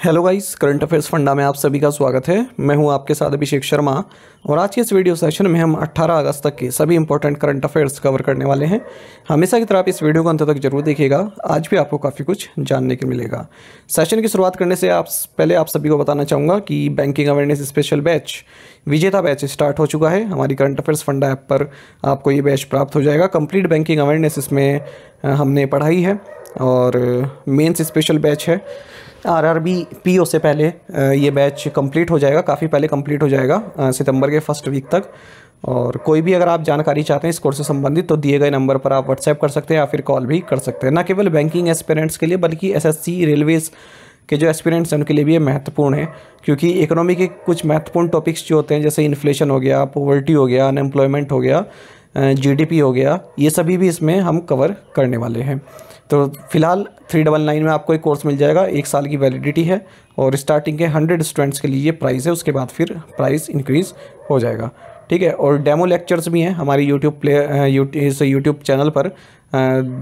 Hello guys, current affairs funda में आप सभी का स्वागत है। मैं हूं आपके साथ अभिषेक शर्मा और आज के इस वीडियो सेशन में हम 18 अगस्त तक के सभी इंपॉर्टेंट करंट अफेयर्स कवर करने वाले हैं। हमेशा की तरह आप इस वीडियो को अंत तक जरूर देखिएगा, आज भी आपको काफ़ी कुछ जानने को मिलेगा। सेशन की शुरुआत करने से पहले आप सभी को बताना चाहूँगा कि बैंकिंग अवेयरनेस स्पेशल बैच विजेता बैच स्टार्ट हो चुका है। हमारी करंट अफेयर्स फंडा ऐप पर आपको ये बैच प्राप्त हो जाएगा। कंप्लीट बैंकिंग अवेयरनेस इसमें हमने पढ़ाई है और मेंस स्पेशल बैच है। आरआरबी पीओ से पहले ये बैच कंप्लीट हो जाएगा, काफ़ी पहले कंप्लीट हो जाएगा सितंबर के फर्स्ट वीक तक। और कोई भी अगर आप जानकारी चाहते हैं इस कोर्स से संबंधित तो दिए गए नंबर पर आप व्हाट्सएप कर सकते हैं या फिर कॉल भी कर सकते हैं। न केवल बैंकिंग एस्पिरेंट्स के लिए बल्कि एसएससी रेलवेज़ के जो एस्पिरेंट्स हैं उनके लिए भी ये महत्वपूर्ण है, क्योंकि इकोनॉमी के कुछ महत्वपूर्ण टॉपिक्स जो होते हैं जैसे इन्फ्लेशन हो गया, पॉवर्टी हो गया, अनएम्प्लॉयमेंट हो गया, जीडीपी हो गया, ये सभी भी इसमें हम कवर करने वाले हैं। तो फिलहाल 399 में आपको एक कोर्स मिल जाएगा, 1 साल की वैलिडिटी है और स्टार्टिंग के 100 स्टूडेंट्स के लिए ये प्राइस है, उसके बाद फिर प्राइस इंक्रीज़ हो जाएगा। ठीक है। और डेमो लेक्चर्स भी हैं हमारी यूट्यूब चैनल पर।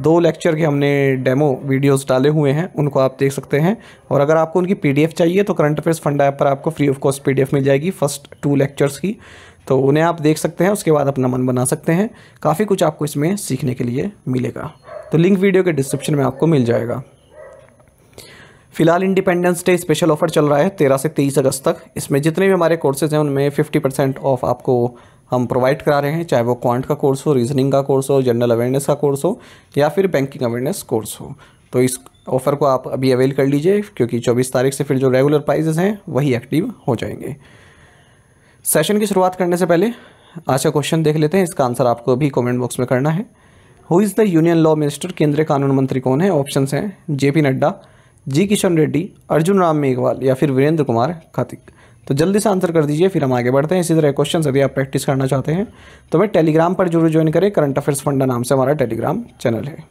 2 लेक्चर के हमने डेमो वीडियोस डाले हुए हैं, उनको आप देख सकते हैं। और अगर आपको उनकी पीडीएफ चाहिए तो करंट अफेयर्स फंडा ऐप पर आपको फ्री ऑफ कॉस्ट पीडीएफ मिल जाएगी फर्स्ट 2 लेक्चर्स की, तो उन्हें आप देख सकते हैं, उसके बाद अपना मन बना सकते हैं। काफ़ी कुछ आपको इसमें सीखने के लिए मिलेगा, तो लिंक वीडियो के डिस्क्रिप्शन में आपको मिल जाएगा। फिलहाल इंडिपेंडेंस डे स्पेशल ऑफर चल रहा है 13 से 23 अगस्त तक। इसमें जितने भी हमारे कोर्सेज हैं उनमें 50% ऑफ आपको हम प्रोवाइड करा रहे हैं, चाहे वो क्वांट का कोर्स हो, रीजनिंग का कोर्स हो, जनरल अवेयरनेस का कोर्स हो या फिर बैंकिंग अवेयरनेस कोर्स हो। तो इस ऑफ़र को आप अभी अवेल कर लीजिए, क्योंकि 24 तारीख से फिर जो रेगुलर प्राइजेस हैं वही एक्टिव हो जाएंगे। सेशन की शुरुआत करने से पहले आज का क्वेश्चन देख लेते हैं, इसका आंसर आपको अभी कमेंट बॉक्स में करना है। Who is the union law minister? केंद्रीय कानून मंत्री कौन है? ऑप्शंस हैं जेपी नड्डा, जी किशन रेड्डी, अर्जुन राम मेघवाल या फिर वीरेंद्र कुमार खतिक। तो जल्दी से आंसर कर दीजिए, फिर हम आगे बढ़ते हैं। इसी तरह क्वेश्चन यदि आप प्रैक्टिस करना चाहते हैं तो मैं टेलीग्राम पर जरूर ज्वाइन करें। करंट अफेयर्स फंडा नाम से हमारा टेलीग्राम चैनल है।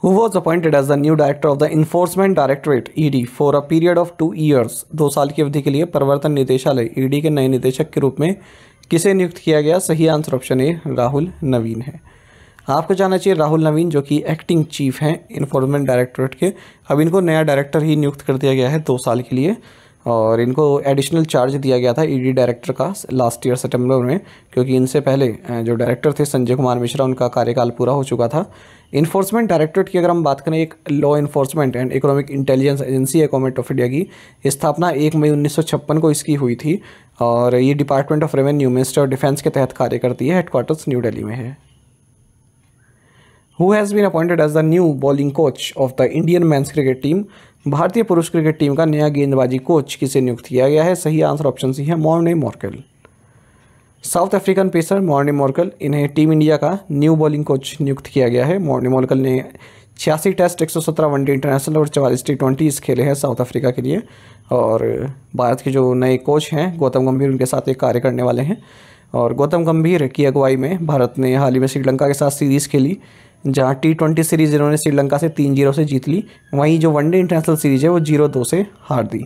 Who was appointed as the new director of the Enforcement Directorate (ED) for a period of 2 years? 2 साल की अवधि के लिए प्रवर्तन निदेशालय ईडी के नए निदेशक के रूप में किसे नियुक्त किया गया? सही आंसर ऑप्शन ए राहुल नवीन है। आपको जानना चाहिए राहुल नवीन जो कि एक्टिंग चीफ हैं इन्फोर्समेंट डायरेक्टोरेट के। अब इनको नया डायरेक्टर ही नियुक्त कर दिया गया है 2 साल के लिए, और इनको एडिशनल चार्ज दिया गया था ईडी डायरेक्टर का लास्ट ईयर सितंबर में, क्योंकि इनसे पहले जो डायरेक्टर थे संजय कुमार मिश्रा, उनका कार्यकाल पूरा हो चुका था। इन्फोर्समेंट डायरेक्टरेट की अगर हम बात करें, एक law enforcement and economic intelligence agency है गवर्नमेंट ऑफ इंडिया की। स्थापना 1 मई 1956 को इसकी हुई थी और ये department of revenue minister of defence के तहत कार्य करती है। हेडक्वार्टर्स न्यू दिल्ली में है। Who has been appointed as the new bowling coach of the Indian men's cricket team? भारतीय पुरुष क्रिकेट टीम का नया गेंदबाजी कोच किसे नियुक्त किया गया है? सही आंसर ऑप्शन सी है Morne Morkel. South African pacer Morne Morkel, इन्हें टीम इंडिया का न्यू बॉलिंग कोच नियुक्त किया गया है। मॉर्ने मॉर्कल ने 86 टेस्ट, 117 वनडे इंटरनेशनल और 44 T20 खेले हैं साउथ अफ्रीका के लिए। और भारत के जो नए कोच हैं गौतम गंभीर, उनके साथ एक कार्य करने वाले हैं। और गौतम गंभीर की अगुवाई में भारत ने हाल ही में श्रीलंका के साथ सीरीज़ खेली, जहाँ T20 सीरीज़ इन्होंने श्रीलंका से 3-0 से जीत ली। वहीं जो वनडे इंटरनेशनल सीरीज़ है वो 0-2 से हार दी।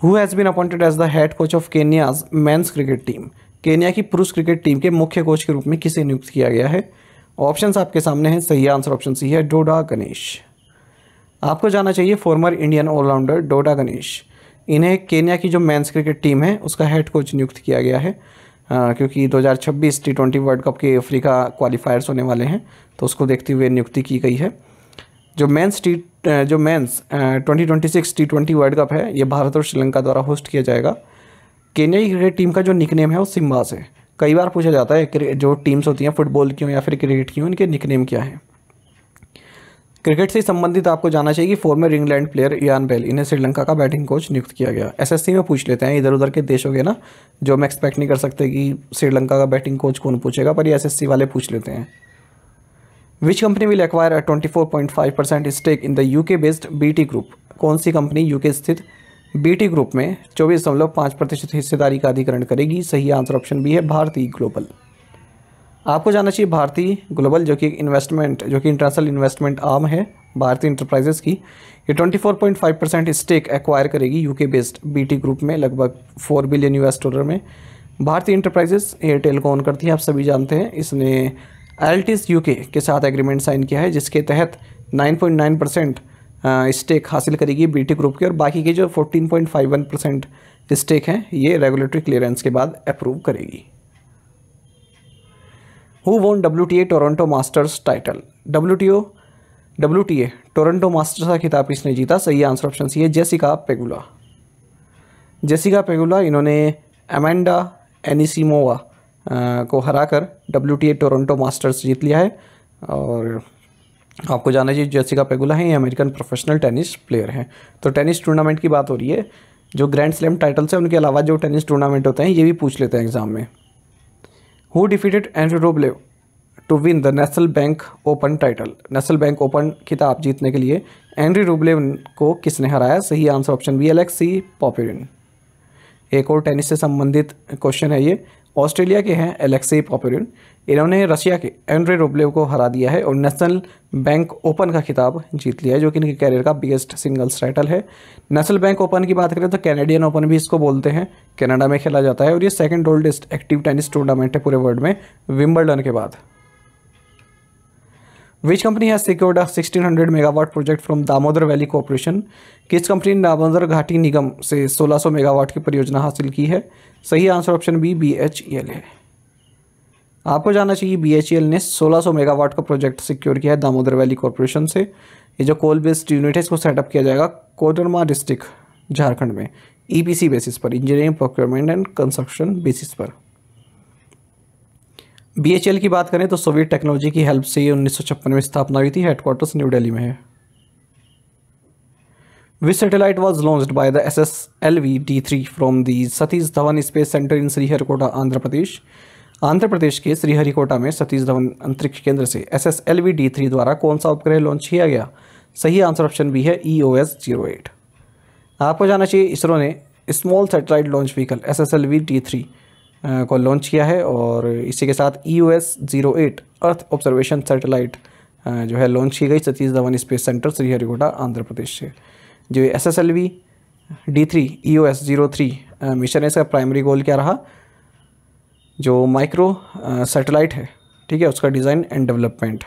Who has been appointed as the head coach of Kenya's men's cricket team? Kenya की पुरुष क्रिकेट टीम के मुख्य कोच के रूप में किसे नियुक्त किया गया है? ऑप्शंस आपके सामने हैं। सही आंसर ऑप्शन सी है डोडा गणेश। आपको जानना चाहिए फॉर्मर इंडियन ऑलराउंडर डोडा गणेश, इन्हें केन्या की जो मेंस क्रिकेट टीम है उसका हेड कोच नियुक्त किया गया है, क्योंकि 2026 T20 वर्ल्ड कप के अफ्रीका क्वालिफायर्स होने वाले हैं, तो उसको देखते हुए नियुक्ति की गई है। जो मेंस 2026 T20 वर्ल्ड कप है ये भारत और श्रीलंका द्वारा होस्ट किया जाएगा। केन्या की क्रिकेट टीम का जो निकनेम है वो सिम्बास है। कई बार पूछा जाता है जो टीम्स होती हैं फुटबॉल की हो या फिर क्रिकेट की हो, इनके निकनेम क्या है। क्रिकेट से संबंधित आपको जानना चाहिए कि former England player Ian Bell, इन्हें श्रीलंका का बैटिंग कोच नियुक्त किया गया। एसएससी में पूछ लेते हैं, इधर उधर के देश हो गए ना, जो हम एक्सपेक्ट नहीं कर सकते कि श्रीलंका का बैटिंग कोच कौन पूछेगा, पर ये एसएससी वाले पूछ लेते हैं। Which company will acquire a 24.5% stake in the UK based BT group? कौन सी कंपनी यूके स्थित बीटी ग्रुप में 24.5% हिस्सेदारी का अधिग्रहण करेगी? सही आंसर ऑप्शन बी है भारती ग्लोबल। आपको जानना चाहिए भारती ग्लोबल जो कि इंटरनेशनल इन्वेस्टमेंट आर्म है भारतीय इंटरप्राइजेस की, ये 24.5% स्टेक एक्वायर करेगी यूके बेस्ड बीटी ग्रुप में, लगभग $4 बिलियन में। भारतीय इंटरप्राइजेस एयरटेल को ओन करती है, आप सभी जानते हैं। इसने एल्टिस यूके के साथ एग्रीमेंट साइन किया है, जिसके तहत 9.9% स्टेक हासिल करेगी बीटी ग्रुप की, और बाकी के जो 14.51% स्टेक हैं ये रेगुलेटरी क्लियरेंस के बाद अप्रूव करेगी। हु वोन WTA Toronto masters title? WTA Toronto masters का खिताब किसने जीता? सही आंसर ऑप्शन सी है जेसिका पेगुला। जेसिका पेगुला इन्होंने अमेंडा एनिसिमोवा को हराकर WTA टोरंटो मास्टर्स जीत लिया है। और आपको जानना चाहिए जेसिका पेगुला है, ये अमेरिकन प्रोफेशनल टेनिस प्लेयर हैं। तो टेनिस टूर्नामेंट की बात हो रही है, जो ग्रैंड स्लैम टाइटल्स हैं उनके अलावा जो टेनिस टूर्नामेंट होते हैं ये भी पूछ लेते हैं एग्जाम में। Who defeated Andrey Rublev to win the National Bank Open title? National Bank Open खिताब जीतने के लिए एंड्रू रूबलेव को किसने हराया? सही आंसर ऑप्शन बी एलेक्सी पॉपुरिन। एक और टेनिस से संबंधित क्वेश्चन है ये। ऑस्ट्रेलिया के हैं एलेक्सी पॉपुरिन, इन्होंने रशिया के एंड्रे रूबलेव को हरा दिया है और नेशनल बैंक ओपन का खिताब जीत लिया है, जो कि इनके कैरियर का बिगेस्ट सिंगल्स टाइटल है। नेशनल बैंक ओपन की बात करें तो कैनेडियन ओपन भी इसको बोलते हैं, कनाडा में खेला जाता है, और ये second oldest active tennis tournament है पूरे वर्ल्ड में, विंबलडन के बाद। Which company has secured 1600 megawatt project from Damodar valley corporation? किस कंपनी ने दामोदर घाटी निगम से 1600 मेगावाट की परियोजना हासिल की है? सही आंसर ऑप्शन बी BHEL है। आपको जानना चाहिए BHEL ने 1600 मेगावाट का प्रोजेक्ट सिक्योर किया है दामोदर वैली कॉर्पोरेशन से। ये जो कोल बेस्ड यूनिट है इसको सेटअप किया जाएगा कोडरमा डिस्ट्रिक्ट झारखंड में, EPC बेसिस पर, engineering procurement and construction basis पर। BHEL की बात करें तो सोवियत टेक्नोलॉजी की हेल्प से ये 1956 में स्थापना हुई थी, हेडक्वार्टर्स न्यू दिल्ली में है। Which satellite was launched by the SSLV D3 from the Satish Dhawan space centre in Sriharikota, Andhra Pradesh? Andhra Pradesh के श्रीहरिकोटा में सतीश धवन अंतरिक्ष केंद्र से SSLV D3 द्वारा कौन सा उपग्रह लॉन्च किया गया? सही आंसर ऑप्शन बी है EOS-08। आपको जानना चाहिए इसरो ने small satellite launch vehicle SSLV D3 को लॉन्च किया है, और इसी के साथ EOS-08 अर्थ ऑब्जर्वेशन सैटेलाइट जो है लॉन्च की गई सतीश धवन स्पेस सेंटर श्रीहरिकोटा, आंध्र प्रदेश से। जो SSLV D3 EOS-03 मिशन है, इसका प्राइमरी गोल क्या रहा? जो माइक्रो सैटेलाइट है, ठीक है, उसका design and development,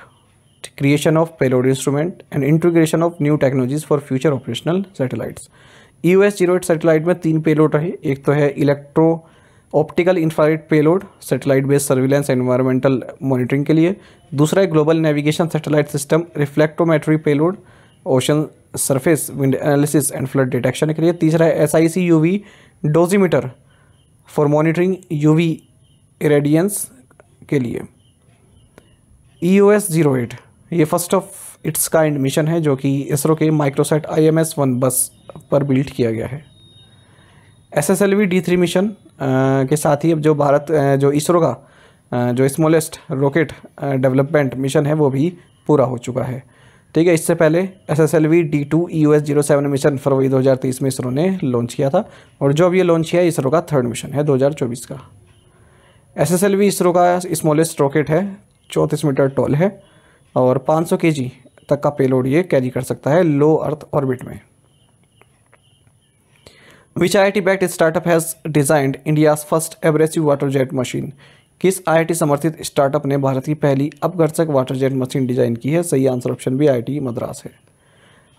creation of payload instrument and integration of new technologies for future operational satellites. EOS-08 satellite में 3 पेलोड रहे। एक तो है electro optical infrared payload, satellite based surveillance environmental monitoring के लिए। दूसरा है global navigation satellite system reflectometry payload, ocean surface wind analysis and flood detection के लिए। तीसरा है SIC UV dosimeter for monitoring UV irradiance के लिए। EOS-08 ये first of its kind mission है जो कि इसरो के माइक्रोसैट IMS-1 बस पर बिल्ड किया गया है। SSLV D3 मिशन के साथ ही अब जो भारत जो इसरो का जो स्मॉलेस्ट रॉकेट डेवलपमेंट मिशन है वो भी पूरा हो चुका है, ठीक है। इससे पहले SSLV D2 EOS-07 मिशन फरवरी 2023 में इसरो ने लॉन्च किया था, और जो अब ये लॉन्च किया है इसरो का 3rd मिशन है 2024 का। SSLV इसरो का स्मॉलेस्ट रॉकेट है, 34 मीटर टॉल है, और 500 kg तक का पेलोड ये कैरी कर सकता है लो अर्थ ऑर्बिट में। Which IIT backed startup has designed India's first abrasive water jet machine? किस IIT समर्थित स्टार्टअप ने भारत की पहली अपघर्षक वाटर जेट मशीन डिजाइन की है? सही answer option B IIT Madras है।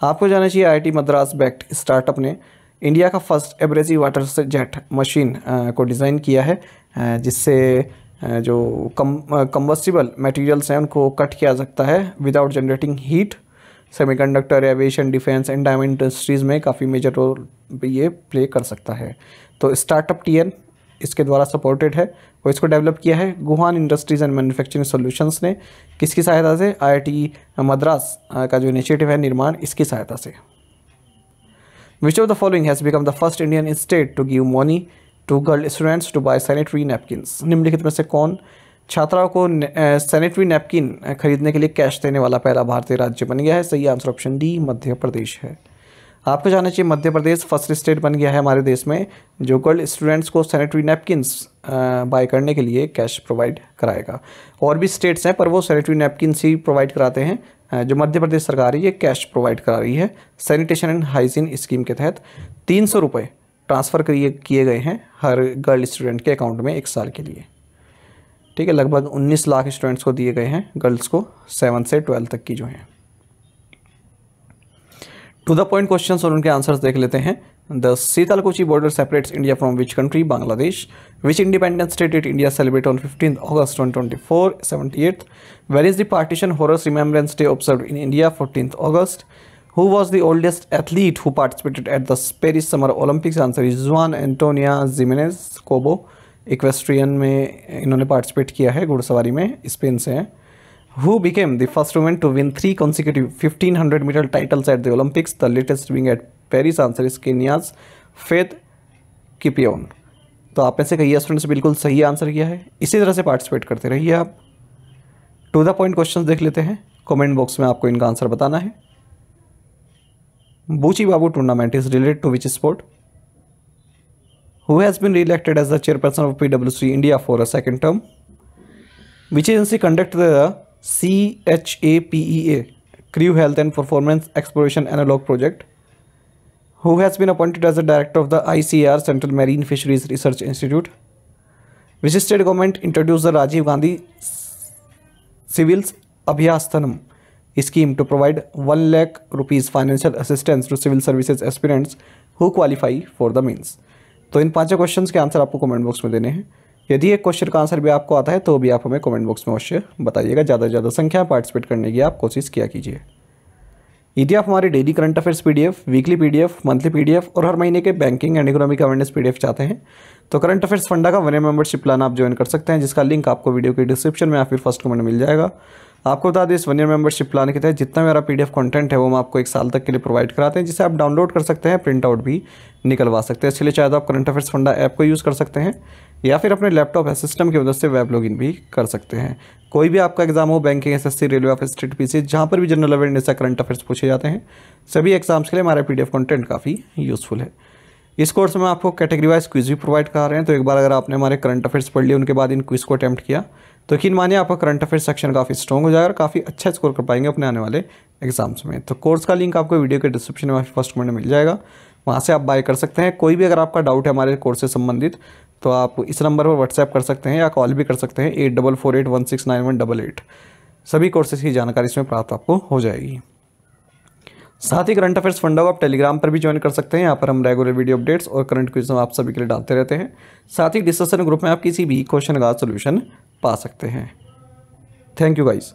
आपको जानना चाहिए IIT मद्रास बैक्ड स्टार्टअप ने इंडिया का first abrasive water jet machine को डिज़ाइन किया है, जिससे जो कंबस्टिबल मटेरियल्स हैं उनको कट किया सकता है without generating heat. Semiconductor, aviation, defence and diamond industries में काफ़ी मेजर रोल ये प्ले कर सकता है। तो स्टार्टअप TN इसके द्वारा सपोर्टेड है, और इसको डेवलप किया है Gohan industries and manufacturing solutions ने। किसकी सहायता से? IIT मद्रास का जो इनिशिएटिव है निर्माण, इसकी सहायता से। Which of the following has become the first Indian state to give money to girl students to buy sanitary napkins? निम्नलिखित में से कौन छात्राओं को सैनिटरी नैपकिन खरीदने के लिए कैश देने वाला पहला भारतीय राज्य बन गया है? सही answer option D Madhya Pradesh है। आपको जानना चाहिए मध्य प्रदेश फर्स्ट स्टेट बन गया है हमारे देश में जो गर्ल स्टूडेंट्स को सैनिटरी नैपकिन्स बाय करने के लिए कैश प्रोवाइड कराएगा। और भी स्टेट्स हैं पर वो सैनिटरी नैपकिन्स ही प्रोवाइड कराते हैं, जो मध्य प्रदेश सरकार है ये कैश प्रोवाइड करा रही है। सैनिटेशन एंड हाइजीन स्कीम के तहत 300 रुपये ट्रांसफ़र किए गए हैं हर गर्ल स्टूडेंट के अकाउंट में 1 साल के लिए। ठीक है, लगभग 19 लाख स्टूडेंट्स को दिए गए हैं, गर्ल्स को 7 से 12 तक की जो हैं। टू द पॉइंट क्वेश्चंस और उनके आंसर्स देख लेते हैं। The Sitalkuchi border separates India from which country? Bangladesh. Which independence day did India celebrate on 15 August 2024? 78th. Where is the Partition Horrors Remembrance Day observed in India? 14th August. Who was the oldest athlete who participated at the Paris Summer Olympics? Answer is Juan Antonio Jimenez Cobo. Equestrian में इन्होंने participate किया है, घुड़सवारी में, Spain से हैं। Who became the first woman to win 3 consecutive 1500 meter titles at the Olympics? The latest being at Paris. Answer is Kenya's Faith Kipyegon. तो आप में से कई स्टूडेंट्स बिल्कुल सही आंसर किया है। इसी तरह से पार्टिसिपेट करते रहिए आप। टू द पॉइंट क्वेश्चंस देख लेते हैं। कमेंट बॉक्स में आपको इनका आंसर बताना है। Buchi Babu tournament is related to which sport? Who has been re-elected as the chairperson of PwC India for a second term? Which agency conducted the CHAPEA Crew Health and Performance Exploration Analog Project? Who has been appointed as the director of the ICAR Central Marine Fisheries Research Institute? Which state government introduced the Rajiv Gandhi Civils Abhyasthanam scheme to provide 1 lakh rupees financial assistance to civil services aspirants who qualify for the means? तो इन 5 questions के answer आपको comment box में देने हैं। यदि एक question का answer भी आपको आता है तो भी आप हमें कमेंट बॉक्स में अवश्य बताइएगा। ज़्यादा से ज़्यादा संख्या पार्टिसिपेट करने की आप कोशिश किया कीजिए। यदि आप हमारे daily current affairs PDF, weekly PDF, monthly PDF और हर महीने के banking and economic awareness PDF चाहते हैं तो करंट अफेयर्स फंडा का 1 ईयर मेंबरशिप प्लान आप ज्वाइन कर सकते हैं, जिसका लिंक आपको वीडियो के डिस्क्रिप्शन में या फिर फर्स्ट कमेंट में मिल जाएगा। आपको बता दें, इस 1 ईयर मेंबरशिप प्लान के तहत जितना मेरा PDF कंटेंट है वो हम आपको 1 साल तक के लिए प्रोवाइड कराते हैं, जिसे आप डाउनलोड कर सकते हैं, प्रिंट आउट भी निकलवा सकते हैं। इसके लिए चाहे तो आप करंट अफेयर्स फंडा ऐप को यूज़ कर सकते हैं या फिर अपने लैपटॉप या सिस्टम की मदद से वेब लॉगिन भी कर सकते हैं। कोई भी आपका एग्जाम हो, banking, SSC, railway office, state PC, जहाँ पर भी जनरल अवेयरनेस या करंट अफेयर्स पूछे जाते हैं, सभी एग्जाम्स के लिए हमारा PDF कंटेंट काफ़ी यूज़फुल है। इस कोर्स में आपको कैटेगरी वाइज क्विज भी प्रोवाइड करा रहे हैं, तो एक बार अगर आपने हमारे करंट अफेयर्स पढ़ लिए, उनके बाद इन क्विज को अटैम्प्ट किया, तो यकीन मानिए आपका करंट अफेयर्स सेक्शन काफ़ी स्ट्रॉन्ग हो जाएगा और काफ़ी अच्छा स्कोर कर पाएंगे अपने आने वाले एग्जाम्स में। तो कोर्स का लिंक आपको वीडियो के डिस्क्रिप्शन में फर्स्ट कमेंट में मिल जाएगा, वहाँ से आप बाय कर सकते हैं। कोई भी अगर आपका डाउट है हमारे कोर्स से संबंधित तो आप इस नंबर पर व्हाट्सएप कर सकते हैं या कॉल भी कर सकते हैं 8448169188। सभी कोर्सेज की जानकारी इसमें प्राप्त आपको हो जाएगी। साथ ही करंट अफेयर्स फंडा को आप टेलीग्राम पर भी ज्वाइन कर सकते हैं। यहाँ पर हम रेगुलर वीडियो अपडेट्स और करंट क्विज आप सभी के लिए डालते रहते हैं। साथ ही डिस्कशन ग्रुप में आप किसी भी क्वेश्चन का सोल्यूशन पा सकते हैं। Thank you guys.